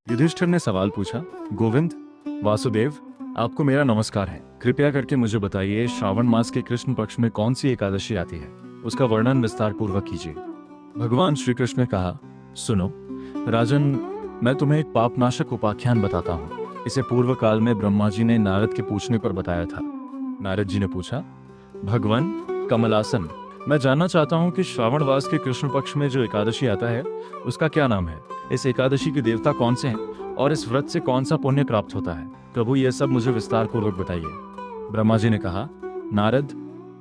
युधिष्ठिर ने सवाल पूछा। गोविंद, वासुदेव, आपको मेरा नमस्कार है। कृपया करके मुझे बताइए, श्रावण मास के कृष्ण पक्ष में कौन सी एकादशी आती है? उसका वर्णन विस्तार पूर्वक कीजिए। भगवान श्री कृष्ण ने कहा, सुनो राजन, मैं तुम्हें एक पापनाशक उपाख्यान बताता हूँ। इसे पूर्व काल में ब्रह्मा जी ने नारद के पूछने पर बताया था। नारद जी ने पूछा, भगवान कमलासन, मैं जानना चाहता हूँ कि श्रावण मास के कृष्ण पक्ष में जो एकादशी आता है उसका क्या नाम है? इस एकादशी के देवता कौन से हैं और इस व्रत से कौन सा पुण्य प्राप्त होता है? प्रभु, यह सब मुझे विस्तार पूर्वक बताइए। ब्रह्मा जी ने कहा, नारद,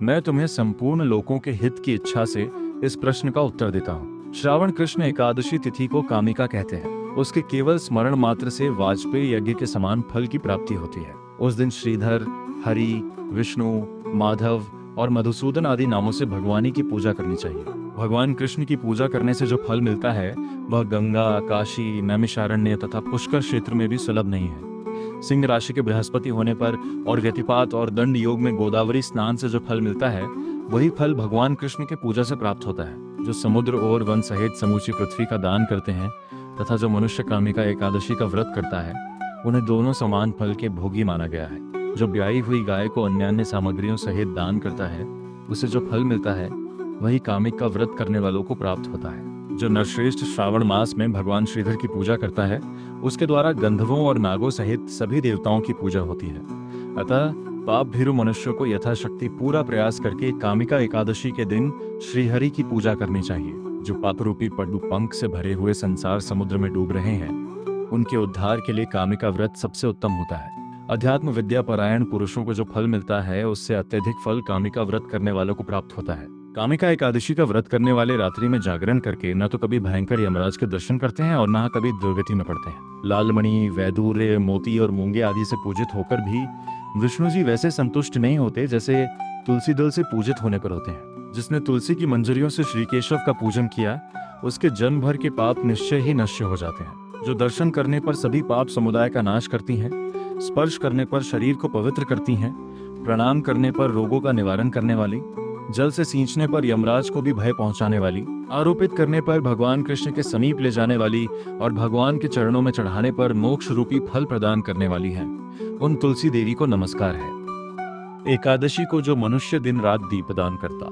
मैं तुम्हें संपूर्ण लोकों के हित की इच्छा से इस प्रश्न का उत्तर देता हूँ। श्रावण कृष्ण एकादशी तिथि को कामिका कहते हैं। उसके केवल स्मरण मात्र से वाजपेयी यज्ञ के समान फल की प्राप्ति होती है। उस दिन श्रीधर, हरि, विष्णु, माधव और मधुसूदन आदि नामों से भगवानी की पूजा करनी चाहिए। भगवान कृष्ण की पूजा करने से जो फल मिलता है वह गंगा, काशी, नैमिषारण्य तथा पुष्कर क्षेत्र में भी सुलभ नहीं है। सिंह राशि के बृहस्पति होने पर और व्यतिपात और दंड योग में गोदावरी स्नान से जो फल मिलता है वही फल भगवान कृष्ण के पूजा से प्राप्त होता है। जो समुद्र और वन सहित समूची पृथ्वी का दान करते हैं तथा जो मनुष्य कामिका एकादशी का व्रत करता है उन्हें दोनों समान फल के भोगी माना गया है। जो ब्याई हुई गाय को अन्य सामग्रियों सहित दान करता है उसे जो फल मिलता है वही कामिक का व्रत करने वालों को प्राप्त होता है। जो नरश्रेष्ठ श्रावण मास में भगवान श्रीधर की पूजा करता है उसके द्वारा गंधर्वों और नागों सहित सभी देवताओं की पूजा होती है। अतः पाप भीरु मनुष्यों को यथाशक्ति पूरा प्रयास करके कामिका एकादशी के दिन श्रीहरि की पूजा करनी चाहिए। जो पाप रूपी पड्डू पंख से भरे हुए संसार समुद्र में डूब रहे हैं उनके उद्धार के लिए कामिका व्रत सबसे उत्तम होता है। अध्यात्म विद्या परायण पुरुषों को जो फल मिलता है उससे अत्यधिक फल कामिका व्रत करने वालों को प्राप्त होता है। कामिका एकादशी का व्रत करने वाले रात्रि में जागरण करके न तो कभी भयंकर यमराज के दर्शन करते हैं और न कभी दुर्गति में पड़ते हैं। लालमणि, वैदूर्य, मोती और मूंगे आदि से पूजित होकर भी विष्णु जी वैसे संतुष्ट नहीं होते जैसे तुलसी दल से पूजित होने पर होते हैं। जिसने तुलसी की मंजरियों से श्री केशव का पूजन किया उसके जन्म भर के पाप निश्चय ही नश्य हो जाते हैं। जो दर्शन करने पर सभी पाप समुदाय का नाश करती हैं, स्पर्श करने पर शरीर को पवित्र करती हैं, प्रणाम करने पर रोगों का निवारण करने वाली, जल से सींचने पर यमराज को भी भय पहुंचाने वाली, आरोपित करने पर भगवान कृष्ण के समीप ले जाने वाली और भगवान के चरणों में चढ़ाने पर मोक्ष रूपी फल प्रदान करने वाली है, उन तुलसी देवी को नमस्कार है। एकादशी को जो मनुष्य दिन रात दीपदान करता